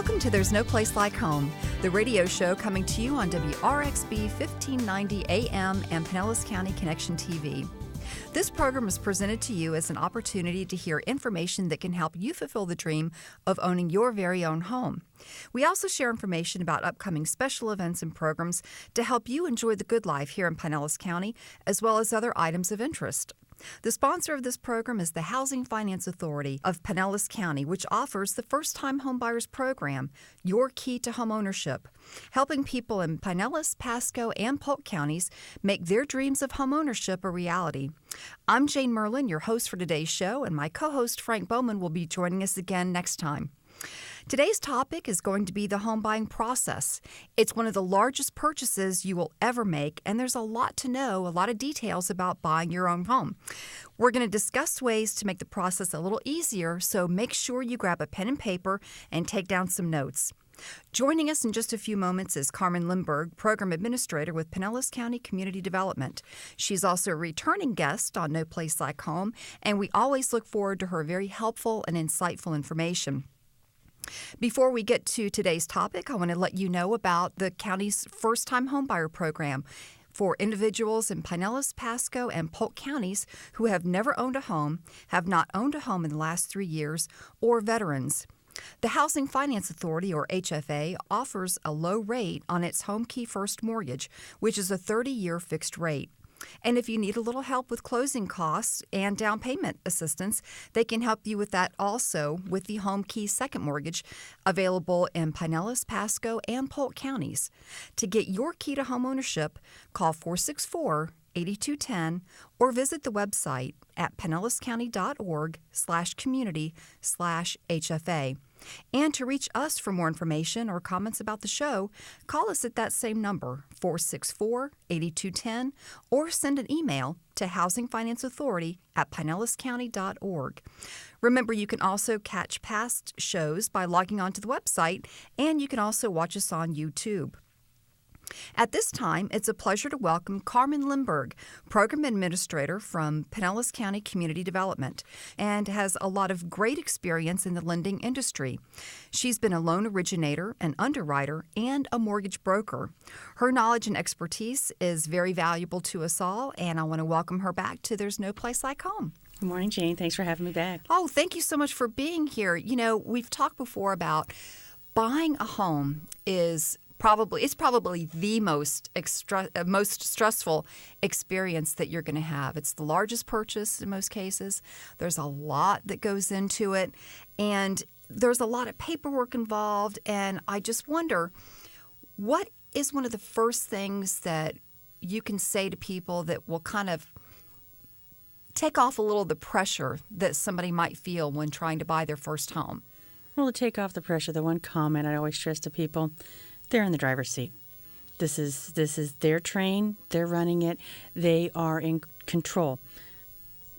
Welcome to There's No Place Like Home, the radio show coming to you on WRXB 1590 AM and Pinellas County Connection TV. This program is presented to you as an opportunity to hear information that can help you fulfill the dream of owning your very own home. We also share information about upcoming special events and programs to help you enjoy the good life here in Pinellas County, as well as other items of interest. The sponsor of this program is the Housing Finance Authority of Pinellas County, which offers the First-Time Homebuyers Program, Your Key to Homeownership, helping people in Pinellas, Pasco, and Polk counties make their dreams of homeownership a reality. I'm Jane Merlin, your host for today's show, and my co-host Frank Bowman will be joining us again next time. Today's topic is going to be the home buying process. It's one of the largest purchases you will ever make, and there's a lot to know, a lot of details about buying your own home. We're going to discuss ways to make the process a little easier, so make sure you grab a pen and paper and take down some notes. Joining us in just a few moments is Carmen Lindberg, Program Administrator with Pinellas County Community Development. She's also a returning guest on No Place Like Home, and we always look forward to her very helpful and insightful information. Before we get to today's topic, I want to let you know about the county's First-Time Homebuyer Program for individuals in Pinellas, Pasco, and Polk counties who have never owned a home, have not owned a home in the last 3 years, or veterans. The Housing Finance Authority, or HFA, offers a low rate on its Home Key First mortgage, which is a 30-year fixed rate. And if you need a little help with closing costs and down payment assistance, they can help you with that also with the Home Key Second Mortgage, available in Pinellas, Pasco, and Polk counties. To get your key to homeownership, call 464-8210 or visit the website at pinellascounty.org/community/HFA. And to reach us for more information or comments about the show, call us at that same number, 464-8210, or send an email to housingfinanceauthority@pinellascounty.org. Remember, you can also catch past shows by logging onto the website, and you can also watch us on YouTube. At this time, it's a pleasure to welcome Carmen Lindberg, Program Administrator from Pinellas County Community Development, and has a lot of great experience in the lending industry. She's been a loan originator, an underwriter, and a mortgage broker. Her knowledge and expertise is very valuable to us all, and I want to welcome her back to There's No Place Like Home. Good morning, Jane. Thanks for having me back. Oh, thank you so much for being here. You know, we've talked before about buying a home is probably the most stressful experience that you're going to have. It's the largest purchase in most cases. There's a lot that goes into it, and there's a lot of paperwork involved. And I just wonder, what is one of the first things that you can say to people that will kind of take off a little of the pressure that somebody might feel when trying to buy their first home? Well, to take off the pressure, the one comment I always stress to people, they're in the driver's seat. This is their train. They're running it. They are in control.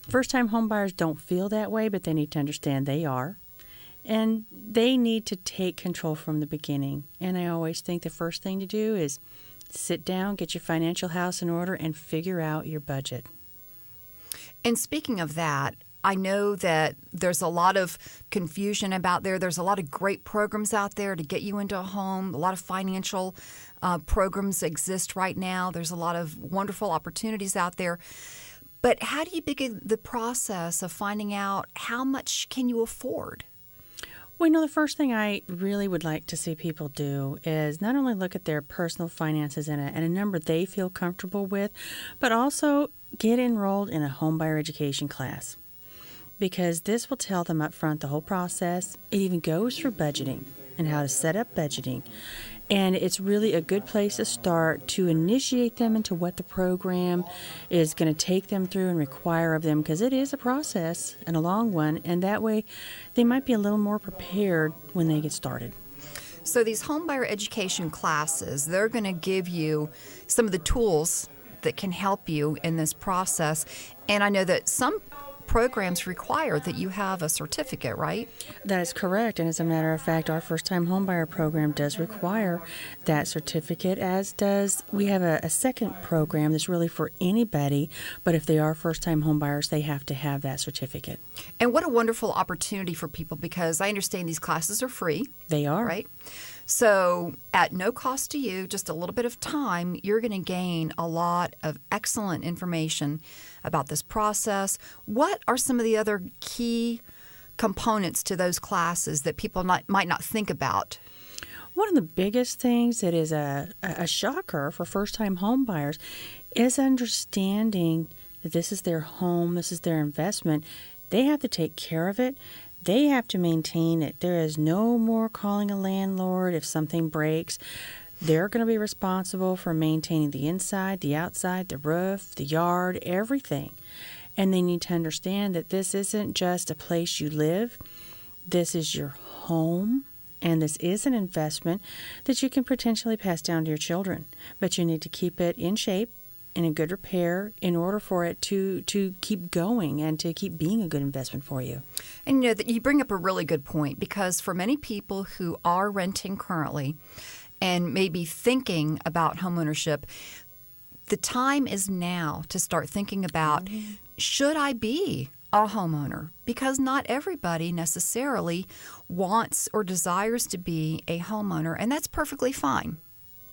First-time homebuyers don't feel that way, but they need to understand they are. And they need to take control from the beginning. And I always think the first thing to do is sit down, get your financial house in order, and figure out your budget. And speaking of that, I know that there's a lot of confusion about there. There's a lot of great programs out there to get you into a home. A lot of financial programs exist right now. There's a lot of wonderful opportunities out there. But how do you begin the process of finding out how much can you afford? Well, the first thing I really would like to see people do is not only look at their personal finances and a number they feel comfortable with, but also get enrolled in a homebuyer education class. Because this will tell them up front the whole process. It even goes through budgeting and how to set up budgeting. And it's really a good place to start to initiate them into what the program is going to take them through and require of them, because it is a process and a long one, and that way they might be a little more prepared when they get started. So these homebuyer education classes, they're going to give you some of the tools that can help you in this process. And I know that some programs require that you have a certificate, right? That is correct. And as a matter of fact, our first-time homebuyer program does require that certificate, as does we have a second program that's really for anybody, but if they are first-time homebuyers, they have to have that certificate. And what a wonderful opportunity for people, because I understand these classes are free. They are. Right? So at no cost to you, just a little bit of time, you're going to gain a lot of excellent information about this process. What are some of the other key components to those classes that people might not think about? One of the biggest things that is a shocker for first-time home buyers is understanding that this is their home, this is their investment. They have to take care of it. They have to maintain it. There is no more calling a landlord if something breaks. They're going to be responsible for maintaining the inside, the outside, the roof, the yard, everything. And they need to understand that this isn't just a place you live. This is your home, and this is an investment that you can potentially pass down to your children. But you need to keep it in shape, in a good repair, in order for it to keep going and to keep being a good investment for you. And you know that you bring up a really good point, because for many people who are renting currently and maybe thinking about homeownership, the time is now to start thinking about, should I be a homeowner? Because not everybody necessarily wants or desires to be a homeowner, and that's perfectly fine.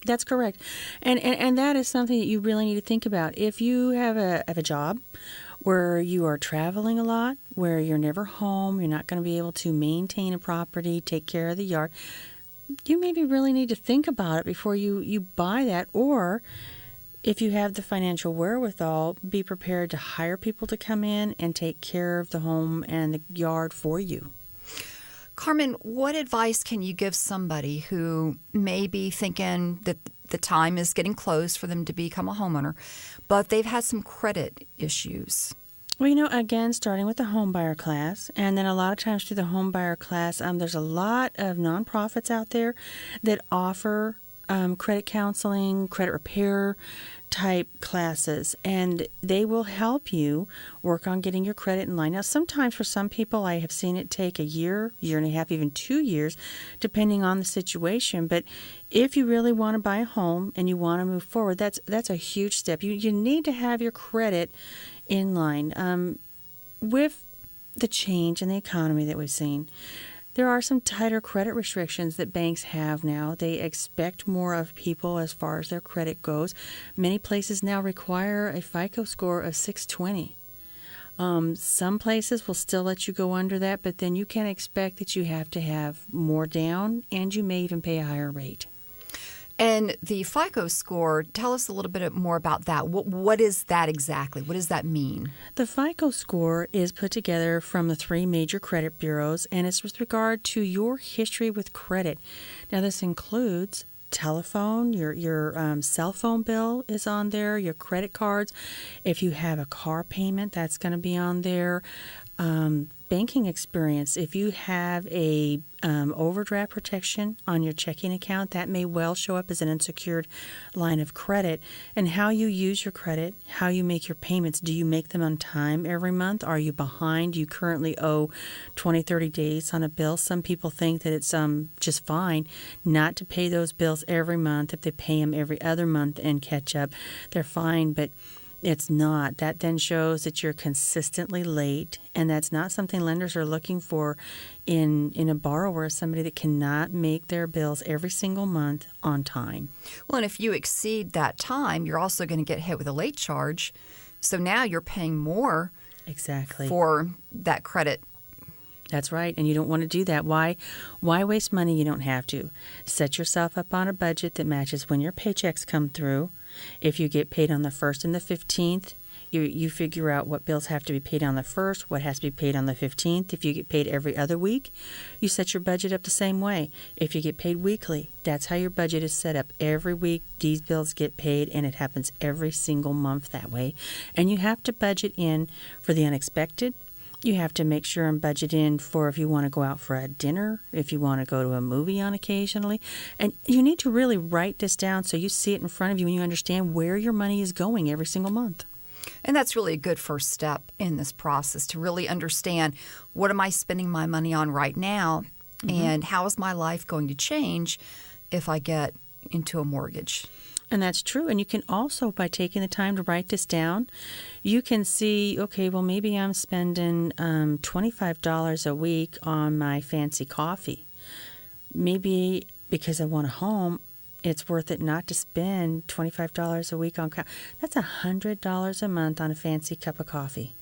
That's correct. And that is something that you really need to think about. If you have a job where you are traveling a lot, where you're never home, you're not going to be able to maintain a property, take care of the yard, you maybe really need to think about it before you buy that. Or if you have the financial wherewithal, be prepared to hire people to come in and take care of the home and the yard for you. Carmen, what advice can you give somebody who may be thinking that the time is getting close for them to become a homeowner, but they've had some credit issues? Well, again, starting with the homebuyer class, and then a lot of times through the homebuyer class, there's a lot of nonprofits out there that offer credit counseling, credit repair type classes, and they will help you work on getting your credit in line. Now, sometimes for some people, I have seen it take a year, year and a half, even 2 years, depending on the situation. But if you really want to buy a home and you want to move forward, that's a huge step. You need to have your credit in line. With the change in the economy that we've seen, there are some tighter credit restrictions that banks have now. They expect more of people as far as their credit goes. Many places now require a FICO score of 620. Some places will still let you go under that, but then you can expect that you have to have more down, and you may even pay a higher rate. And the FICO score, tell us a little bit more about that. What is that exactly? What does that mean? The FICO score is put together from the 3 major credit bureaus, and it's with regard to your history with credit. Now, this includes telephone, your cell phone bill is on there, your credit cards. If you have a car payment, that's going to be on there. Banking experience. If you have a overdraft protection on your checking account, that may well show up as an unsecured line of credit. And how you use your credit, how you make your payments. Do you make them on time every month? Are you behind? Do you currently owe 20, 30 days on a bill? Some people think that it's just fine not to pay those bills every month. If they pay them every other month and catch up, they're fine. But it's not. That then shows that you're consistently late, and that's not something lenders are looking for in a borrower, somebody that cannot make their bills every single month on time. Well, and if you exceed that time, you're also going to get hit with a late charge. So now you're paying more for that credit. That's right, and you don't want to do that. Why waste money? You don't have to. Set yourself up on a budget that matches when your paychecks come through. If you get paid on the 1st and the 15th, you figure out what bills have to be paid on the 1st, what has to be paid on the 15th. If you get paid every other week, you set your budget up the same way. If you get paid weekly, that's how your budget is set up. Every week, these bills get paid, and it happens every single month that way. And you have to budget in for the unexpected. You have to make sure and budget in for if you want to go out for a dinner, if you want to go to a movie on occasionally. And you need to really write this down so you see it in front of you and you understand where your money is going every single month. And that's really a good first step in this process to really understand, what am I spending my money on right now, and how is my life going to change if I get into a mortgage? And that's true. And you can also, by taking the time to write this down, you can see, okay, well, maybe I'm spending $25 a week on my fancy coffee. Maybe because I want a home, it's worth it not to spend $25 a week on coffee. That's $100 a month on a fancy cup of coffee.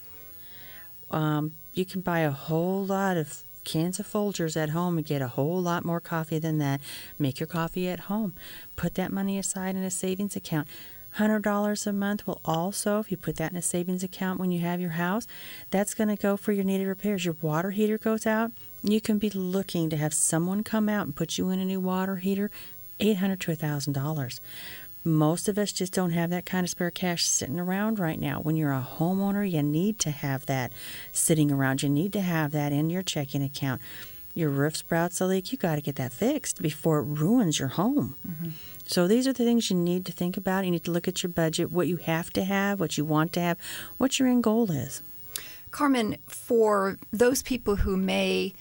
You can buy a whole lot of cans of Folgers at home and get a whole lot more coffee than that. Make your coffee at home. Put that money aside in a savings account. $100 a month will also, if you put that in a savings account when you have your house, that's going to go for your needed repairs. Your water heater goes out, you can be looking to have someone come out and put you in a new water heater, $800 to $1,000. Most of us just don't have that kind of spare cash sitting around right now. When you're a homeowner, you need to have that sitting around. You need to have that in your checking account. Your roof sprouts a leak, you got to get that fixed before it ruins your home. So these are the things you need to think about. You need to look at your budget, what you have to have, what you want to have, what your end goal is. Carmen, for those people who may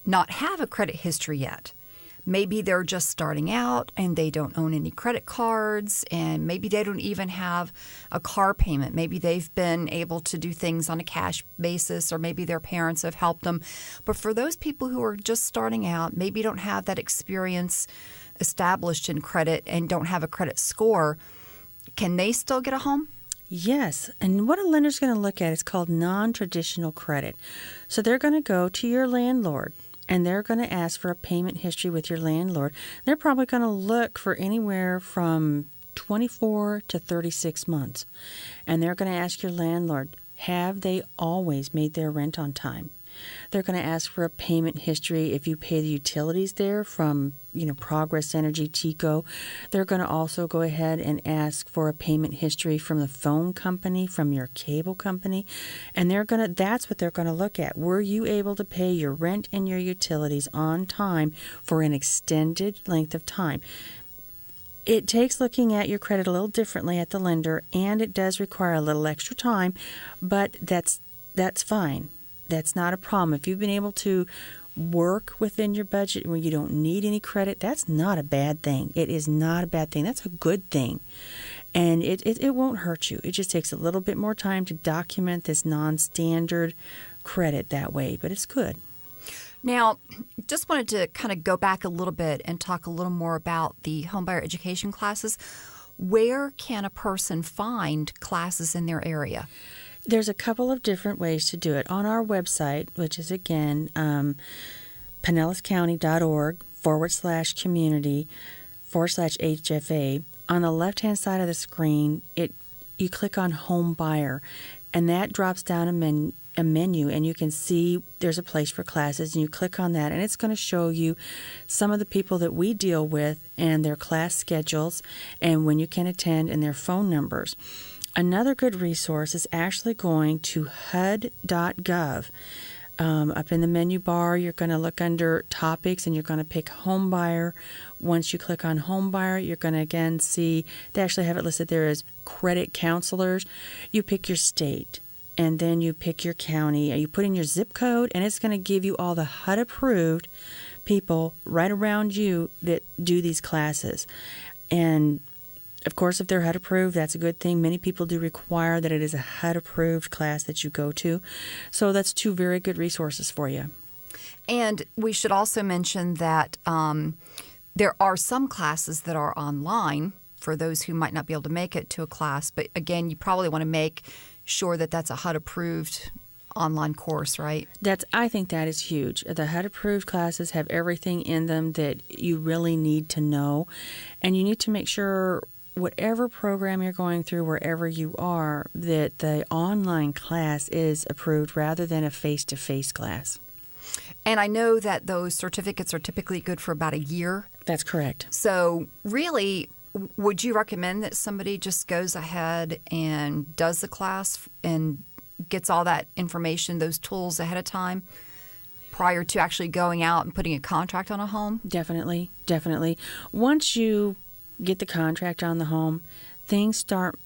not have a credit history yet, maybe they're just starting out and they don't own any credit cards, and maybe they don't even have a car payment. Maybe they've been able to do things on a cash basis, or maybe their parents have helped them. But for those people who are just starting out, maybe don't have that experience established in credit and don't have a credit score, can they still get a home? Yes, and what a lender's going to look at is called non-traditional credit. So they're going to go to your landlord, and they're going to ask for a payment history with your landlord. They're probably going to look for anywhere from 24 to 36 months. And they're going to ask your landlord, have they always made their rent on time? They're going to ask for a payment history if you pay the utilities there from, Progress Energy, TECO. They're going to also go ahead and ask for a payment history from the phone company, from your cable company. And that's what they're going to look at. Were you able to pay your rent and your utilities on time for an extended length of time? It takes looking at your credit a little differently at the lender, and it does require a little extra time, but that's fine. That's not a problem. If you've been able to work within your budget where you don't need any credit, that's not a bad thing. It is not a bad thing. That's a good thing. And it won't hurt you. It just takes a little bit more time to document this non-standard credit that way, but it's good. Now, just wanted to kind of go back a little bit and talk a little more about the homebuyer education classes. Where can a person find classes in their area? There's a couple of different ways to do it. On our website, which is, again, pinellascounty.org/community/HFA, on the left-hand side of the screen, you click on Home Buyer, and that drops down a menu, and you can see there's a place for classes, and you click on that, and it's going to show you some of the people that we deal with and their class schedules and when you can attend and their phone numbers. Another good resource is actually going to HUD.gov. Up in the menu bar, you're going to look under topics and you're going to pick Home Buyer. Once you click on Home Buyer, you're going to again see they actually have it listed there as credit counselors. You pick your state and then you pick your county. You put in your zip code, and it's going to give you all the HUD-approved people right around you that do these classes. And of course, if they're HUD approved, that's a good thing. Many people do require that it is a HUD approved class that you go to. So that's two very good resources for you. And we should also mention that there are some classes that are online for those who might not be able to make it to a class. But again, you probably want to make sure that that's a HUD approved online course, right? I think that is huge. The HUD approved classes have everything in them that you really need to know. And you need to make sure whatever program you're going through, wherever you are, that the online class is approved rather than a face-to-face class. And I know that those certificates are typically good for about a year. That's correct. So really, would you recommend that somebody just goes ahead and does the class and gets all that information, those tools ahead of time prior to actually going out and putting a contract on a home? Definitely. Once you get the contract on the home, things start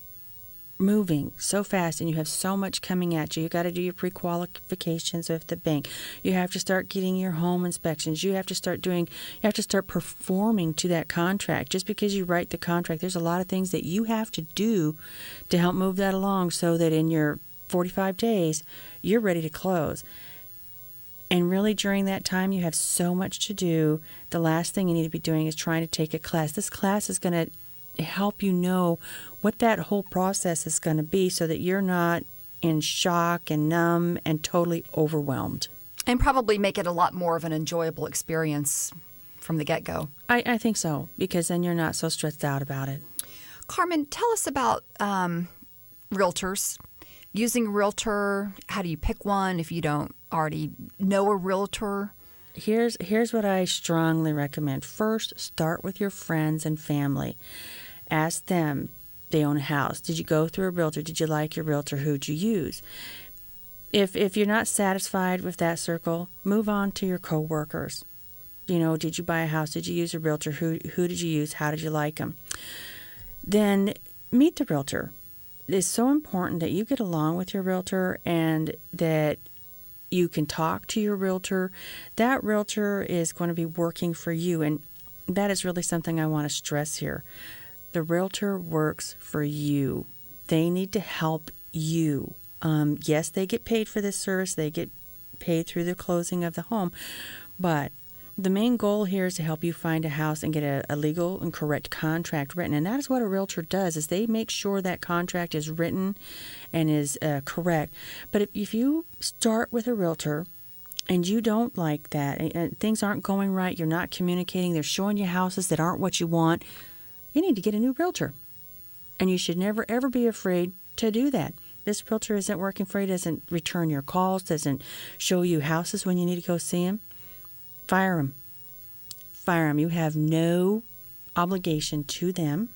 moving so fast and you have so much coming at you. You got to do your pre-qualifications with the bank. You have to start getting your home inspections. You have to start performing to that contract. Just because you write the contract, there's a lot of things that you have to do to help move that along so that in your 45 days, you're ready to close. And really during that time, you have so much to do. The last thing you need to be doing is trying to take a class. This class is going to help you know what that whole process is going to be so that you're not in shock and numb and totally overwhelmed. And probably make it a lot more of an enjoyable experience from the get-go. I think so, because then you're not so stressed out about it. Carmen, tell us about realtors. Using a realtor, how do you pick one if you don't already know a realtor? Here's what I strongly recommend. First, start with your friends and family. Ask them, they own a house. Did you go through a realtor? Did you like your realtor? Who'd you use? If you're not satisfied with that circle, move on to your coworkers. Did you buy a house? Did you use a realtor? Who did you use? How did you like them? Then meet the realtor. It's so important that you get along with your realtor and that you can talk to your realtor. That realtor is going to be working for you, and that is really something I want to stress here. The realtor works for you. They need to help you. Yes, they get paid for this service. They get paid through the closing of the home, but the main goal here is to help you find a house and get a legal and correct contract written. And that is what a realtor does, is they make sure that contract is written and is correct. But if you start with a realtor and you don't like that, and things aren't going right, you're not communicating, they're showing you houses that aren't what you want, you need to get a new realtor. And you should never, ever be afraid to do that. This realtor isn't working for you, doesn't return your calls, doesn't show you houses when you need to go see them. Fire them. Fire them. You have no obligation to them.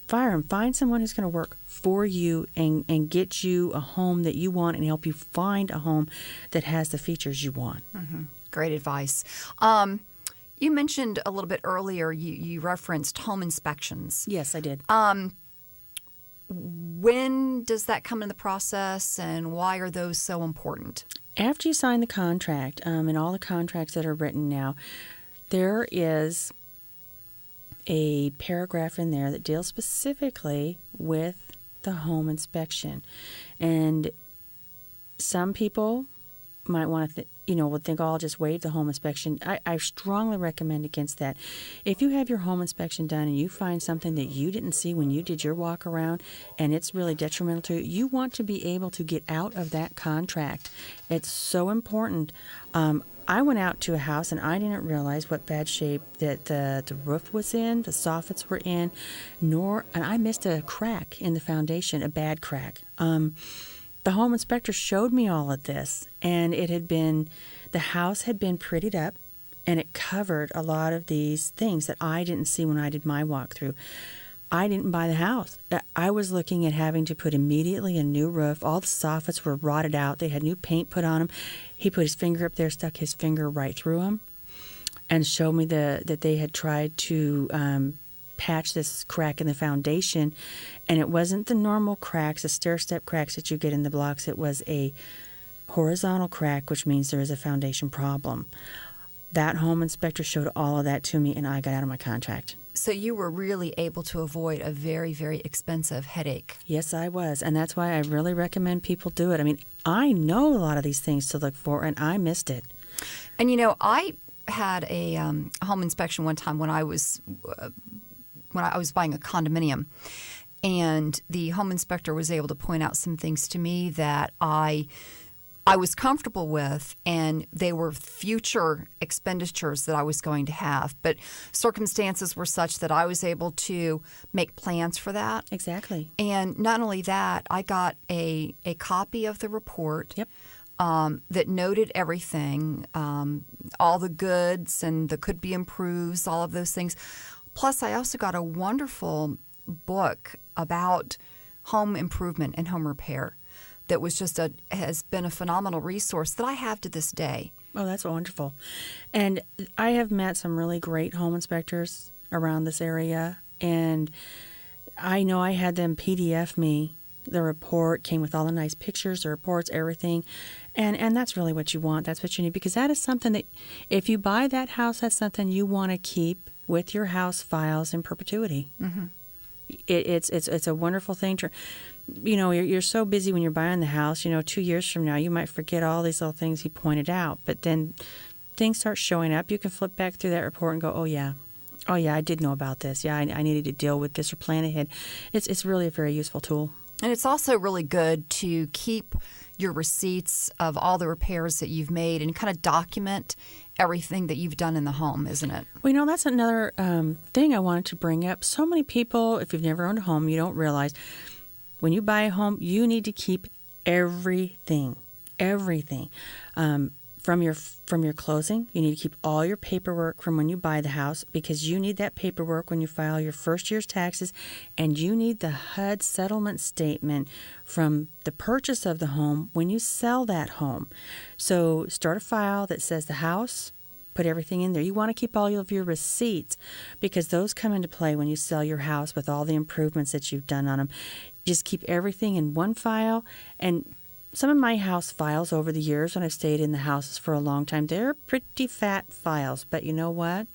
Fire them. Find someone who's going to work for you and get you a home that you want and help you find a home that has the features you want. Mm-hmm. Great advice. You mentioned a little bit earlier, you referenced home inspections. Yes, I did. When does that come in the process, and why are those so important? After you sign the contract, and all the contracts that are written now, there is a paragraph in there that deals specifically with the home inspection. And some people might want to would think, oh, I'll just waive the home inspection. I strongly recommend against that. If you have your home inspection done and you find something that you didn't see when you did your walk around and it's really detrimental to you, you want to be able to get out of that contract. It's so important. I went out to a house and I didn't realize what bad shape that the roof was in, the soffits were in, and I missed a crack in the foundation, a bad crack. The home inspector showed me all of this, and the house had been prettied up, and it covered a lot of these things that I didn't see when I did my walkthrough. I didn't buy the house. I was looking at having to put immediately a new roof. All the soffits were rotted out. They had new paint put on them. He put his finger up there, stuck his finger right through them, and showed me that they had tried to patch this crack in the foundation, and it wasn't the normal cracks, the stair-step cracks that you get in the blocks. It was a horizontal crack, which means there is a foundation problem. That home inspector showed all of that to me, and I got out of my contract. So you were really able to avoid a very, very expensive headache. Yes, I was, and that's why I really recommend people do it. I mean, I know a lot of these things to look for, and I missed it. And I had a home inspection one time when I was buying a condominium, and the home inspector was able to point out some things to me that I was comfortable with, and they were future expenditures that I was going to have. But circumstances were such that I was able to make plans for that. Exactly. And not only that, I got a copy of the report. Yep. That noted everything, all the goods and the could be improves, all of those things. Plus, I also got a wonderful book about home improvement and home repair that was has been a phenomenal resource that I have to this day. Oh, that's wonderful. And I have met some really great home inspectors around this area, and I know I had them PDF me. The report came with all the nice pictures, the reports, everything. And that's really what you want. That's what you need, because that is something that if you buy that house, that's something you want to keep with your house files in perpetuity. Mm-hmm. It's a wonderful thing to, you're so busy when you're buying the house, 2 years from now, you might forget all these little things he pointed out, but then things start showing up. You can flip back through that report and go, oh yeah, I did know about this. Yeah, I needed to deal with this or plan ahead. It's really a very useful tool. And it's also really good to keep your receipts of all the repairs that you've made and kind of document everything that you've done in the home, isn't it? Well, that's another thing I wanted to bring up. So many people, if you've never owned a home, you don't realize when you buy a home, you need to keep everything. From your closing, you need to keep all your paperwork from when you buy the house, because you need that paperwork when you file your first year's taxes, and you need the HUD settlement statement from the purchase of the home when you sell that home. So start a file that says the house, put everything in there. You want to keep all of your receipts, because those come into play when you sell your house with all the improvements that you've done on them. Just keep everything in one file. And some of my house files over the years, when I've stayed in the houses for a long time, they're pretty fat files. But you know what?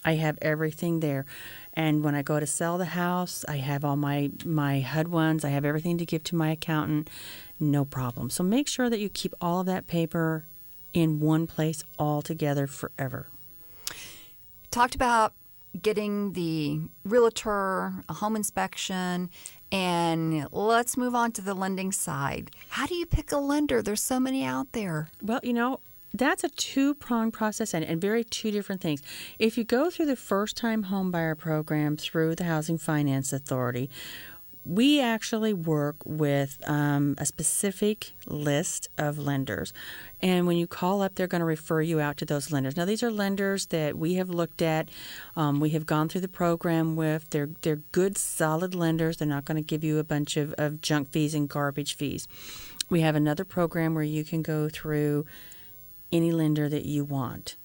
I have everything there. And when I go to sell the house, I have all my HUD ones. I have everything to give to my accountant. No problem. So make sure that you keep all of that paper in one place all together forever. Talked about getting the realtor, a home inspection, and let's move on to the lending side. How do you pick a lender? There's so many out there. Well, that's a two-pronged process and very two different things. If you go through the first-time home buyer program through the Housing Finance Authority, we actually work with a specific list of lenders. And when you call up, they're going to refer you out to those lenders. Now, these are lenders that we have looked at. We have gone through the program with. They're good, solid lenders. They're not going to give you a bunch of junk fees and garbage fees. We have another program where you can go through any lender that you want.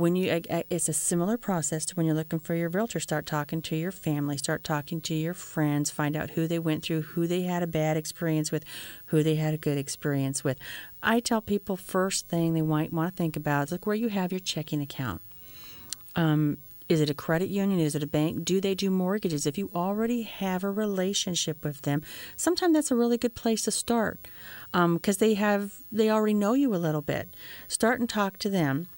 It's a similar process to when you're looking for your realtor. Start talking to your family, start talking to your friends, find out who they went through, who they had a bad experience with, who they had a good experience with. I tell people first thing they might want to think about is look where you have your checking account. Is it a credit union? Is it a bank? Do they do mortgages? If you already have a relationship with them, sometimes that's a really good place to start because they already know you a little bit. Start and talk to them.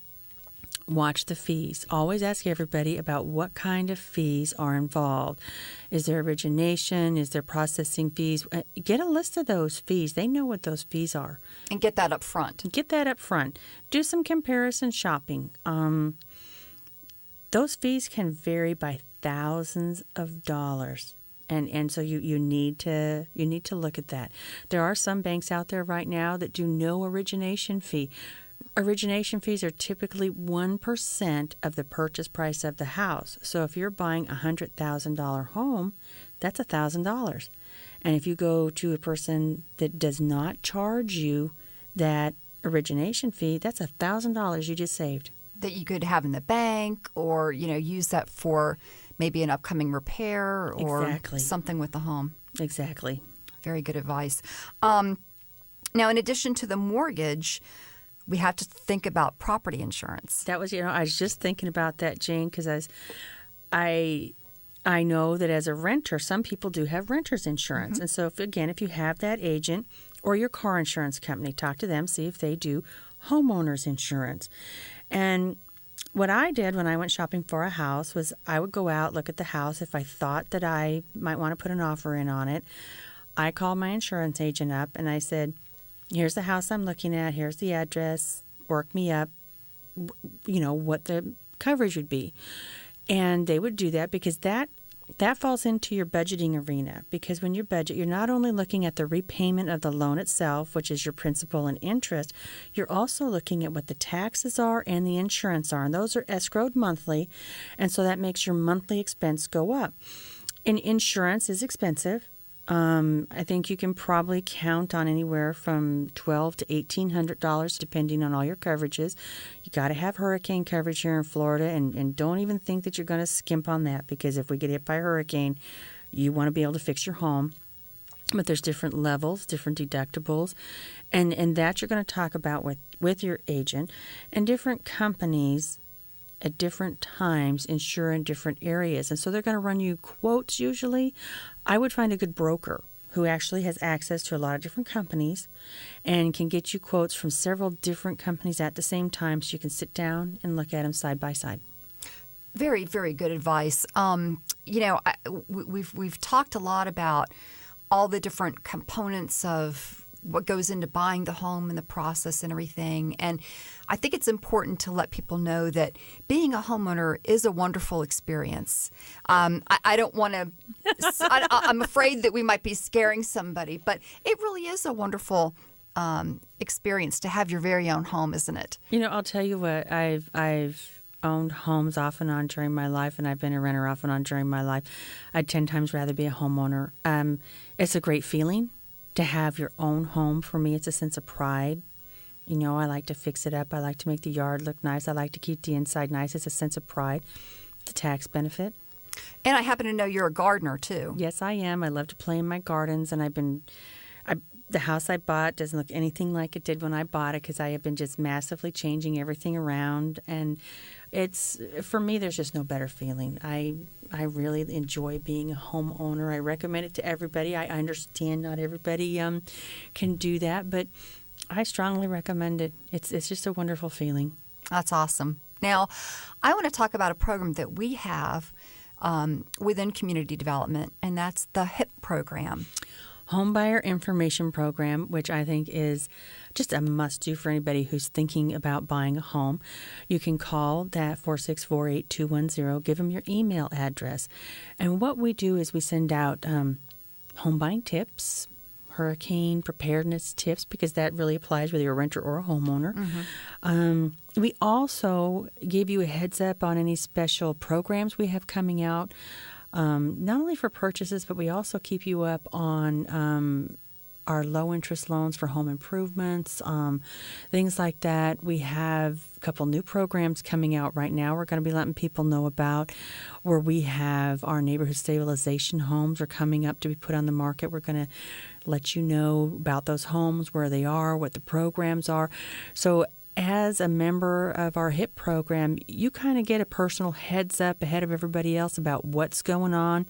Watch the fees. Always ask everybody about what kind of fees are involved. Is there origination? Is there processing fees? Get a list of those fees. They know what those fees are. And get that up front. Do some comparison shopping. Those fees can vary by thousands of dollars. And so you need to look at that. There are some banks out there right now that do no origination fee. Origination fees are typically 1% of the purchase price of the house. So if you're buying a $100,000 home, that's $1,000. And if you go to a person that does not charge you that origination fee, that's $1,000 you just saved. That you could have in the bank or, use that for maybe an upcoming repair or something with the home. Exactly. Very good advice. Now, in addition to the mortgage, we have to think about property insurance. That was, I was just thinking about that, Jane, because I know that as a renter, some people do have renter's insurance. Mm-hmm. And so, if you have that agent or your car insurance company, talk to them, see if they do homeowner's insurance. And what I did when I went shopping for a house was I would go out, look at the house. If I thought that I might want to put an offer in on it, I called my insurance agent up and I said, here's the house I'm looking at. Here's the address. Work me up, what the coverage would be. And they would do that because that falls into your budgeting arena. Because when you budget, you're not only looking at the repayment of the loan itself, which is your principal and interest, you're also looking at what the taxes are and the insurance are. And those are escrowed monthly. And so that makes your monthly expense go up. And insurance is expensive. I think you can probably count on anywhere from $1,200 to $1,800 depending on all your coverages. You got to have hurricane coverage here in Florida, and don't even think that you're going to skimp on that because if we get hit by a hurricane, You want to be able to fix your home. But there's different levels, different deductibles, and that you're going to talk about with your agent. And different companies at different times insure in different areas. And so they're going to run you quotes usually. I would find a good broker who actually has access to a lot of different companies and can get you quotes from several different companies at the same time so you can sit down and look at them side by side. Very, very good advice. We've talked a lot about all the different components of what goes into buying the home and the process and everything. And I think it's important to let people know that being a homeowner is a wonderful experience. I don't want to, I'm afraid that we might be scaring somebody, but it really is a wonderful experience to have your very own home, isn't it? I'll tell you what, I've owned homes off and on during my life, and I've been a renter off and on during my life. I'd 10 times rather be a homeowner. It's a great feeling to have your own home. For me, it's a sense of pride. I like to fix it up. I like to make the yard look nice. I like to keep the inside nice. It's a sense of pride. The tax benefit. And I happen to know you're a gardener, too. Yes, I am. I love to play in my gardens, and the house I bought doesn't look anything like it did when I bought it because I have been just massively changing everything around. And for me, there's just no better feeling. I really enjoy being a homeowner. I recommend it to everybody. I understand not everybody can do that, but I strongly recommend it. It's just a wonderful feeling. That's awesome. Now, I want to talk about a program that we have within community development, and that's the HIP program. Homebuyer Information Program, which I think is just a must-do for anybody who's thinking about buying a home. You can call that 464-8210, give them your email address. And what we do is we send out home buying tips, hurricane preparedness tips, because that really applies whether you're a renter or a homeowner. Mm-hmm. We also give you a heads up on any special programs we have coming out. Not only for purchases, but we also keep you up on our low-interest loans for home improvements, things like that. We have a couple new programs coming out right now we're going to be letting people know about, where we have our neighborhood stabilization homes are coming up to be put on the market. We're going to let you know about those homes, where they are, what the programs are. So as a member of our HIP program, you kind of get a personal heads up ahead of everybody else about what's going on.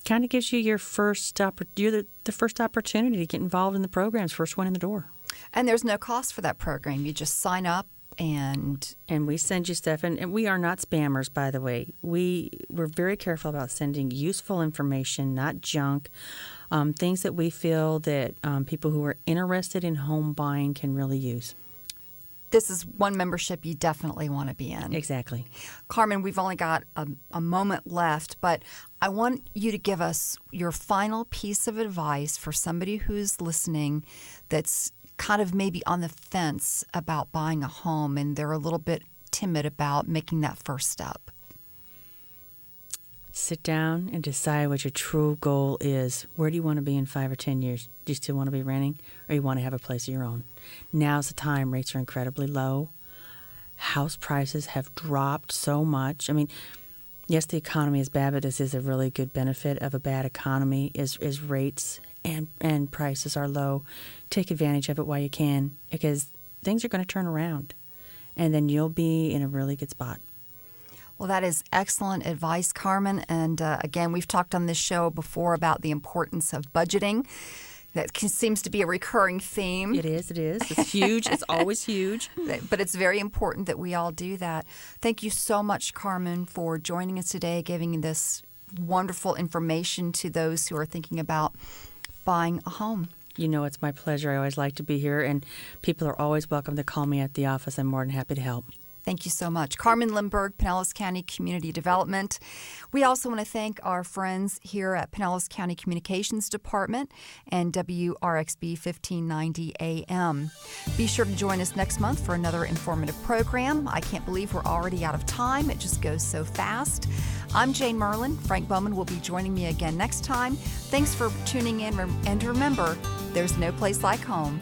Kind of gives you your first the first opportunity to get involved in the programs, first one in the door. And there's no cost for that program. You just sign up and we send you stuff. And we are not spammers, by the way. We're very careful about sending useful information, not junk, things that we feel that people who are interested in home buying can really use. This is one membership you definitely want to be in. Exactly. Carmen, we've only got a moment left, but I want you to give us your final piece of advice for somebody who's listening that's kind of maybe on the fence about buying a home and they're a little bit timid about making that first step. Sit down and decide what your true goal is. Where do you want to be in 5 or 10 years? Do you still want to be renting, or you want to have a place of your own? Now's the time. Rates are incredibly low. House prices have dropped so much. I mean, yes, the economy is bad, but this is a really good benefit of a bad economy is rates and prices are low. Take advantage of it while you can, because things are going to turn around, and then you'll be in a really good spot. Well, that is excellent advice, Carmen. And again, we've talked on this show before about the importance of budgeting. That seems to be a recurring theme. It is. It's huge. It's always huge. But it's very important that we all do that. Thank you so much, Carmen, for joining us today, giving this wonderful information to those who are thinking about buying a home. It's my pleasure. I always like to be here, and people are always welcome to call me at the office. I'm more than happy to help. Thank you so much. Carmen Lindberg, Pinellas County Community Development. We also want to thank our friends here at Pinellas County Communications Department and WRXB 1590 AM. Be sure to join us next month for another informative program. I can't believe we're already out of time. It just goes so fast. I'm Jane Merlin. Frank Bowman will be joining me again next time. Thanks for tuning in, and remember, there's no place like home.